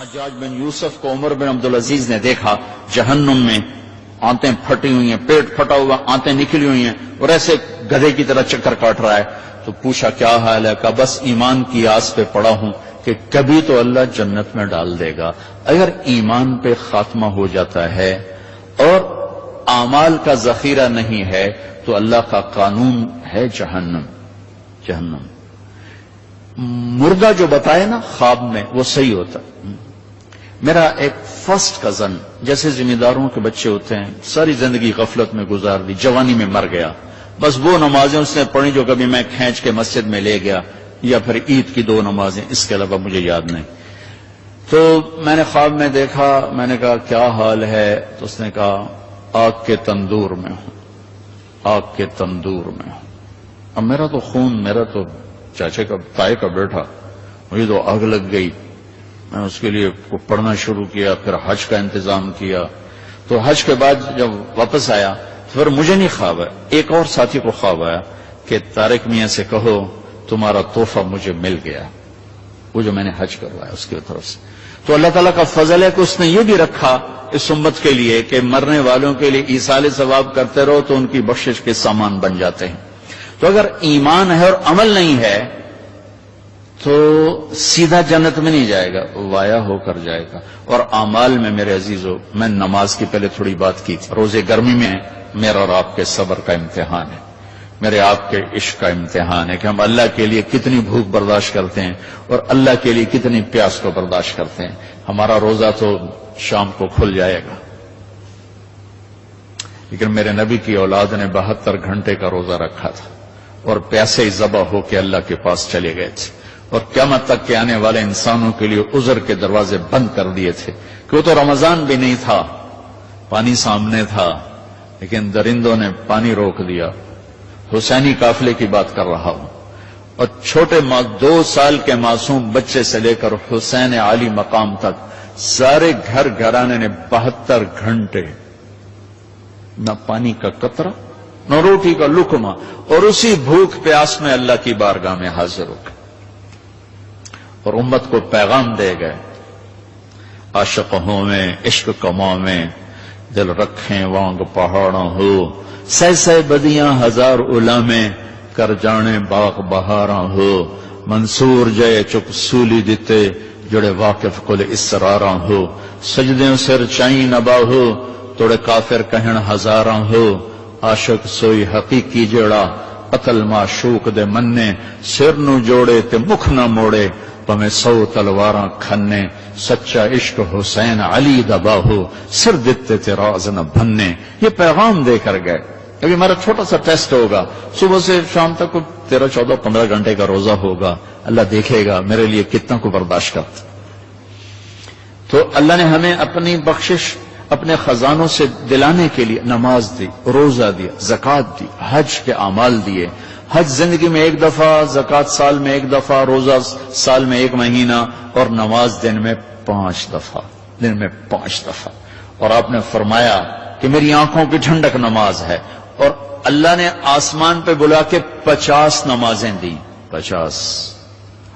حجاج بن یوسف کو عمر بن عبدالعزیز نے دیکھا جہنم میں، آنتیں پھٹی ہوئی ہیں، پیٹ پھٹا ہوا، آنتیں نکلی ہوئی ہیں، اور ایسے گدھے کی طرح چکر کاٹ رہا ہے. تو پوچھا کیا حال ہے؟ کہا بس ایمان کی آس پہ پڑا ہوں کہ کبھی تو اللہ جنت میں ڈال دے گا. اگر ایمان پہ خاتمہ ہو جاتا ہے اور اعمال کا ذخیرہ نہیں ہے تو اللہ کا قانون ہے جہنم. جہنم مردہ جو بتائے نا خواب میں وہ صحیح ہوتا. میرا ایک فرسٹ کزن، جیسے ذمہ داروں کے بچے ہوتے ہیں، ساری زندگی غفلت میں گزار دی، جوانی میں مر گیا. بس وہ نمازیں اس نے پڑھی جو کبھی میں کھینچ کے مسجد میں لے گیا، یا پھر عید کی 2 نمازیں، اس کے علاوہ مجھے یاد نہیں. تو میں نے خواب میں دیکھا، میں نے کہا کیا حال ہے؟ تو اس نے کہا آگ کے تندور میں ہوں، آگ کے تندور میں ہوں. اب میرا تو خون، میرا تو چاچے کا تائے کا بیٹا، مجھے تو آگ لگ گئی. میں اس کے لیے پڑھنا شروع کیا، پھر حج کا انتظام کیا. تو حج کے بعد جب واپس آیا تو پھر مجھے نہیں خواب آیا، ایک اور ساتھی کو خواب آیا کہ طارق میاں سے کہو تمہارا تحفہ مجھے مل گیا، وہ جو میں نے حج کروایا اس کی طرف سے. تو اللہ تعالیٰ کا فضل ہے کہ اس نے یہ بھی رکھا اس امت کے لیے کہ مرنے والوں کے لیے ایصال ثواب کرتے رہو تو ان کی بخشش کے سامان بن جاتے ہیں. تو اگر ایمان ہے اور عمل نہیں ہے تو سیدھا جنت میں نہیں جائے گا، وایا ہو کر جائے گا. اور اعمال میں میرے عزیزو، میں نماز کی پہلے تھوڑی بات کی تھی، روزے گرمی میں میرا اور آپ کے صبر کا امتحان ہے، میرے آپ کے عشق کا امتحان ہے کہ ہم اللہ کے لیے کتنی بھوک برداشت کرتے ہیں اور اللہ کے لیے کتنی پیاس کو برداشت کرتے ہیں. ہمارا روزہ تو شام کو کھل جائے گا، لیکن میرے نبی کی اولاد نے 72 گھنٹے کا روزہ رکھا تھا اور پیاسے ہی ذبح ہو کے اللہ کے پاس چلے گئے تھے. اور قیامت تک کے آنے والے انسانوں کے لیے عذر کے دروازے بند کر دیے تھے کہ وہ تو رمضان بھی نہیں تھا، پانی سامنے تھا، لیکن درندوں نے پانی روک دیا. حسینی قافلے کی بات کر رہا ہوں. اور چھوٹے 2 سال کے معصوم بچے سے لے کر حسین عالی مقام تک سارے گھر گھرانے نے 72 گھنٹے نہ پانی کا قطرہ نہ روٹی کا لقمہ، اور اسی بھوک پیاس میں اللہ کی بارگاہ میں حاضر ہو گئے اور امت کو پیغام دے گئے. عاشق ہوں میں عشق کماں میں دل رکھیں وانگ پہاڑوں ہو، سہ سہ بدیاں ہزار علامیں کر جانے باغ بہاراں ہو. منصور جے چپ سولی دیتے جڑے واقف کل اسراراں ہو. سجدیں سر چائیں نبا ہو توڑے کافر کہن ہزاراں ہو. عاشق سوئی حقیقی جڑا قتل معشوق دے مننے. سر نو جوڑے تے مکھ نہ موڑے پمیں 100 تلواراں کھنے. سچا عشق حسین علی دبا ہو سر دیتے تے راز نہ بھننے. یہ پیغام دے کر گئے. ابھی ہمارا چھوٹا سا ٹیسٹ ہوگا، صبح سے شام تک 13, 14, 15 گھنٹے کا روزہ ہوگا. اللہ دیکھے گا میرے لیے کتنا کو برداشت کرتا. تو اللہ نے ہمیں اپنی بخشش اپنے خزانوں سے دلانے کے لیے نماز دی، روزہ دیا، زکوٰۃ دی، حج کے اعمال دیے. حج زندگی میں 1 دفعہ، زکوٰۃ سال میں 1 دفعہ، روزہ سال میں 1 مہینہ، اور نماز دن میں 5 دفعہ، دن میں 5 دفعہ. اور آپ نے فرمایا کہ میری آنکھوں کی ٹھنڈک نماز ہے. اور اللہ نے آسمان پہ بلا کے 50 نمازیں دی. 50.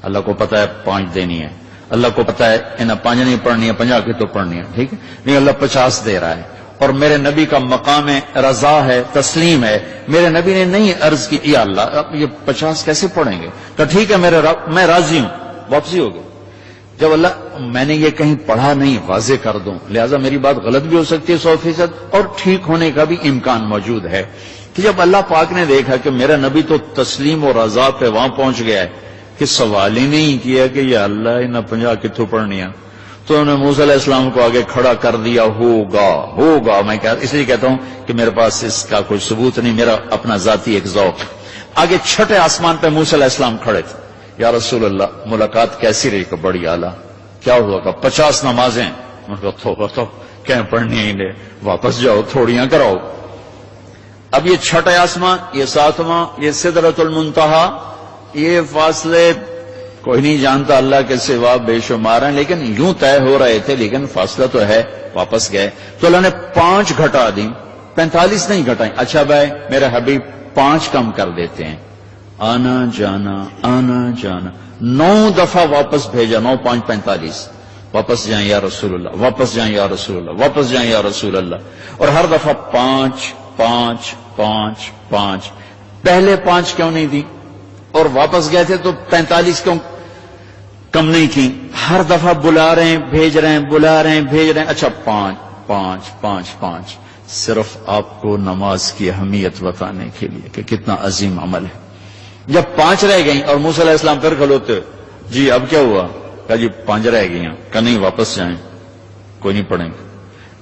اللہ کو پتا ہے 5 دینی ہے، اللہ کو پتا ہے انہیں 5 نہیں پڑھنی ہے، 50 کی تو پڑھنی ہے، ٹھیک ہے، نہیں اللہ 50 دے رہا ہے. اور میرے نبی کا مقام رضا ہے، تسلیم ہے. میرے نبی نے نہیں عرض کی یا اللہ اب یہ 50 کیسے پڑھیں گے؟ کہ ٹھیک ہے میرے رب میں راضی ہوں. واپسی ہو گئی. جب اللہ میں نے یہ کہیں پڑھا نہیں واضح کر دوں، لہذا میری بات غلط بھی ہو سکتی ہے 100%، اور ٹھیک ہونے کا بھی امکان موجود ہے. کہ جب اللہ پاک نے دیکھا کہ میرا نبی تو تسلیم اور رضا پہ وہاں پہنچ گیا ہے کہ سوال ہی نہیں کیا کہ یا اللہ انہیں 50 کتوں پڑھنی ہے، تو انہوں نے موسیٰ علیہ السلام کو آگے کھڑا کر دیا. ہوگا میں اس لیے کہتا ہوں کہ میرے پاس اس کا کوئی ثبوت نہیں، میرا اپنا ذاتی ایک ذوق. آگے 6 آسمان پہ موسیٰ علیہ السلام کھڑے تھے. یا رسول اللہ ملاقات کیسی رہی؟ کہ بڑی اعلیٰ. کیا ہوا؟ کہ 50 نمازیں. ان کو تو کہیں پڑھنی ہی لے، واپس جاؤ تھوڑیاں کراؤ. اب یہ 6 آسمان، یہ 7واں، یہ سدرۃ المنتہا، یہ فاصلے کوئی نہیں جانتا اللہ کے سوا، بے شمار ہیں، لیکن یوں طے ہو رہے تھے، لیکن فاصلہ تو ہے. واپس گئے تو اللہ نے 5 گھٹا دی، 45 نہیں گھٹائیں. اچھا بھائی میرے حبیب 5 کم کر دیتے ہیں. آنا جانا 9 دفعہ واپس بھیجا. 9 5 45. واپس جائیں یا رسول اللہ، واپس جائیں یا رسول اللہ، واپس جائیں یا رسول اللہ، اور ہر دفعہ 5 5 5 5 پہلے 5 کیوں نہیں دی؟ اور واپس گئے تھے تو 45 کیوں کم نہیں کی؟ ہر دفعہ بلا رہے ہیں، بھیج رہے ہیں، بلا رہے ہیں، بھیج رہے ہیں، اچھا 5 5 5 5 صرف آپ کو نماز کی اہمیت بتانے کے لیے کہ کتنا عظیم عمل ہے۔ جب 5 رہ گئیں اور موسیٰ علیہ السلام پھر کھلوتے، جی اب کیا ہوا؟ کہا جی 5 رہ گئی ہیں۔ کہا نہیں واپس جائیں، کوئی نہیں پڑھیں گے۔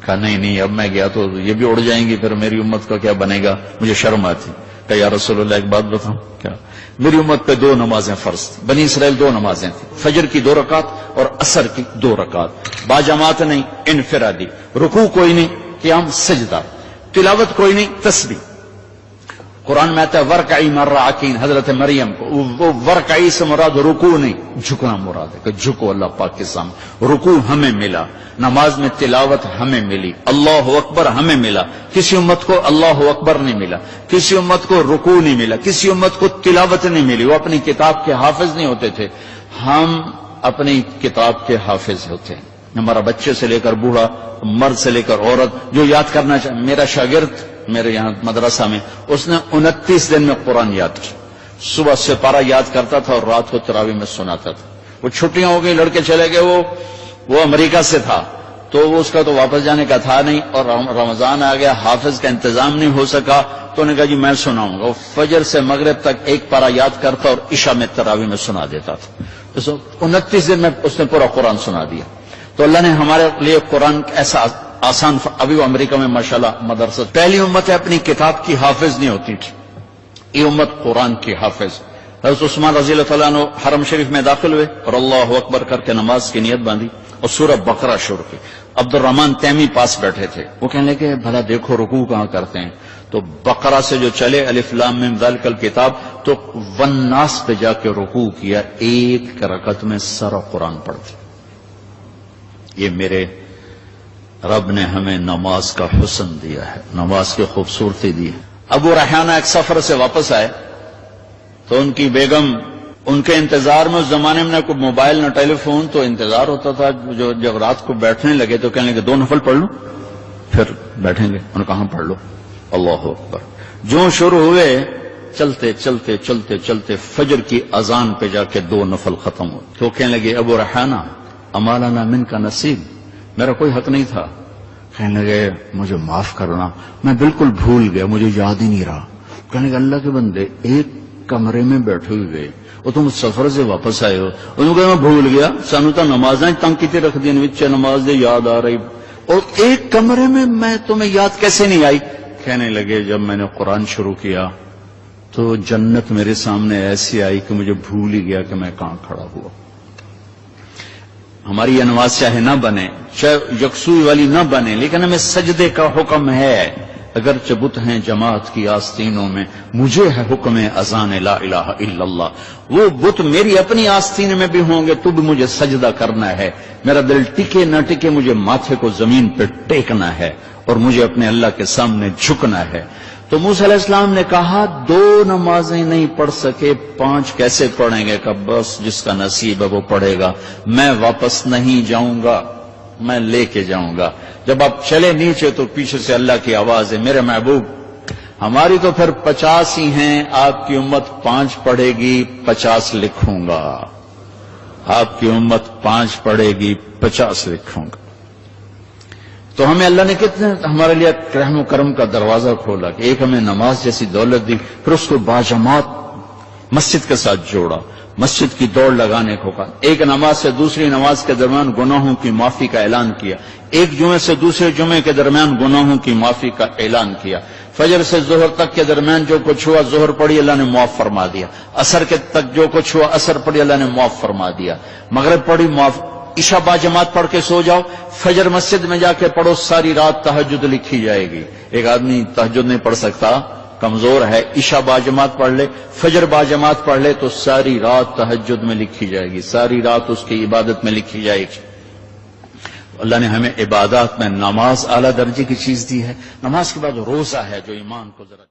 کہا نہیں اب میں گیا تو یہ بھی اڑ جائیں گی، پھر میری امت کا کیا بنے گا، مجھے شرم آتی۔ کہا یا رسول اللہ ایک بات بتاؤں کیا؟ میری امت پہ 2 نمازیں فرض تھیں، بنی اسرائیل 2 نمازیں تھیں، فجر کی 2 رکعت اور عصر کی 2 رکعت، باجماعت نہیں، انفرادی، رکوع کوئی نہیں، قیام سجدہ، تلاوت کوئی نہیں، تسبیح۔ قرآن میں آتا ہے ورکعی مرعکین، حضرت مریم کو وہ ورکعی سے مراد رکوع نہیں، جھکنا مراد ہے کہ جھکو اللہ پاک کے سامنے۔ رکوع ہمیں ملا، نماز میں تلاوت ہمیں ملی، اللہ اکبر ہمیں ملا۔ کسی امت کو اللہ اکبر نہیں ملا، کسی امت کو رکوع نہیں ملا، کسی امت کو تلاوت نہیں ملی، وہ اپنی کتاب کے حافظ نہیں ہوتے تھے۔ ہم اپنی کتاب کے حافظ ہوتے ہیں۔ ہمارا بچے سے لے کر بوڑھا، مرد سے لے کر عورت جو یاد کرنا چاہے، میرا شاگرد میرے یہاں مدرسہ میں اس نے 29 دن میں قرآن یاد کیا، صبح سے پارہ یاد کرتا تھا اور رات کو تراویح میں سناتا تھا۔ وہ چھٹیاں ہو گئی، لڑکے چلے گئے، وہ امریکہ سے تھا تو اس کا تو واپس جانے کا تھا نہیں، اور رمضان آ گیا، حافظ کا انتظام نہیں ہو سکا تو نے کہا جی میں سناؤں گا۔ وہ فجر سے مغرب تک 1 پارہ یاد کرتا اور عشاء میں تراویح میں سنا دیتا تھا۔ 29 دن میں اس نے پورا قرآن سنا دیا۔ تو اللہ نے ہمارے لیے قرآن ایسا آسان، ابھی وہ امریکہ میں ماشاءاللہ مدرسہ، پہلی امت ہے اپنی کتاب کی حافظ نہیں ہوتی تھی، یہ امت قرآن کی حافظ۔ حضرت عثمان رضی اللہ تعالیٰ عنہ حرم شریف میں داخل ہوئے اور اللہ اکبر کر کے نماز کی نیت باندھی اور سورہ بقرہ شروع کی۔ عبد الرحمن تیمی پاس بیٹھے تھے، وہ کہنے لگے بھلا دیکھو رکوع کہاں کرتے ہیں؟ تو بقرہ سے جو چلے الف لام میم ذالک الکتاب تو والناس پہ جا کے رکوع کیا، 1 رکعت میں سارا قرآن پڑھتے۔ یہ میرے رب نے ہمیں نماز کا حسن دیا ہے، نماز کی خوبصورتی دی ہے۔ ابو ریحانہ ایک سفر سے واپس آئے تو ان کی بیگم ان کے انتظار میں، اس زمانے میں نہ کوئی موبائل نہ ٹیلی فون، تو انتظار ہوتا تھا، جو جب رات کو بیٹھنے لگے تو کہنے لگے 2 نفل پڑھ لوں پھر بیٹھیں گے۔ انہوں نے کہا پڑھ لو، اللہ اکبر۔ جو شروع ہوئے چلتے چلتے چلتے چلتے فجر کی اذان پہ جا کے 2 نفل ختم ہوئے تو کہنے لگے ابو ریحانہ اما لنا من کا نصیب، میرا کوئی حق نہیں تھا؟ کہنے لگے مجھے معاف کرنا، میں بالکل بھول گیا، مجھے یاد ہی نہیں رہا۔ کہنے لگے اللہ کے بندے، ایک کمرے میں بیٹھے ہوئے اور تم سفر سے واپس آئے ہو، انہوں نے کہا میں بھول گیا، سانو تو نمازیں تنگ کی رکھ دی، وچ نماز دے یاد آ رہی، اور ایک کمرے میں تمہیں یاد کیسے نہیں آئی؟ کہنے لگے جب میں نے قرآن شروع کیا تو جنت میرے سامنے ایسی آئی کہ مجھے بھول ہی گیا کہ میں کہاں کھڑا ہوا۔ ہماری یہ نماز چاہے نہ بنے، چاہے یکسوئی والی نہ بنے، لیکن ہمیں سجدے کا حکم ہے۔ اگر بت ہیں جماعت کی آستینوں میں، مجھے ہے حکم اذان لا الہ الا اللہ۔ وہ بت میری اپنی آستین میں بھی ہوں گے تو بھی مجھے سجدہ کرنا ہے، میرا دل ٹکے نہ ٹکے مجھے ماتھے کو زمین پہ ٹیکنا ہے اور مجھے اپنے اللہ کے سامنے جھکنا ہے۔ تو موسیٰ علیہ السلام نے کہا 2 نمازیں نہیں پڑھ سکے، 5 کیسے پڑھیں گے؟ کہ بس جس کا نصیب ہے وہ پڑھے گا، میں واپس نہیں جاؤں گا، میں لے کے جاؤں گا۔ جب آپ چلے نیچے تو پیچھے سے اللہ کی آواز ہے، میرے محبوب ہماری تو پھر 50 ہی ہیں، آپ کی امت 5 پڑھے گی، 50 لکھوں گا۔ آپ کی امت 5 پڑھے گی، 50 لکھوں گا۔ تو ہمیں اللہ نے کتنے ہمارے لیے رحم و کرم کا دروازہ کھولا کہ ایک ہمیں نماز جیسی دولت دی، پھر اس کو باجماعت مسجد کے ساتھ جوڑا، مسجد کی دوڑ لگانے کو کہا، ایک نماز سے دوسری نماز کے درمیان گناہوں کی معافی کا اعلان کیا، ایک جمعے سے دوسرے جمعے کے درمیان گناہوں کی معافی کا اعلان کیا، فجر سے ظہر تک کے درمیان جو کچھ ہوا ظہر پڑھی اللہ نے معاف فرما دیا، عصر کے تک جو کچھ ہوا عصر پڑھی اللہ نے معاف فرما دیا، مغرب پڑھی معاف، عشاء باجماعت پڑھ کے سو جاؤ، فجر مسجد میں جا کے پڑھو، ساری رات تہجد لکھی جائے گی۔ ایک آدمی تہجد نہیں پڑھ سکتا، کمزور ہے، عشاء باجماعت پڑھ لے، فجر باجماعت پڑھ لے تو ساری رات تہجد میں لکھی جائے گی، ساری رات اس کی عبادت میں لکھی جائے گی۔ اللہ نے ہمیں عبادات میں نماز اعلیٰ درجے کی چیز دی ہے۔ نماز کے بعد روزہ ہے جو ایمان کو ذرا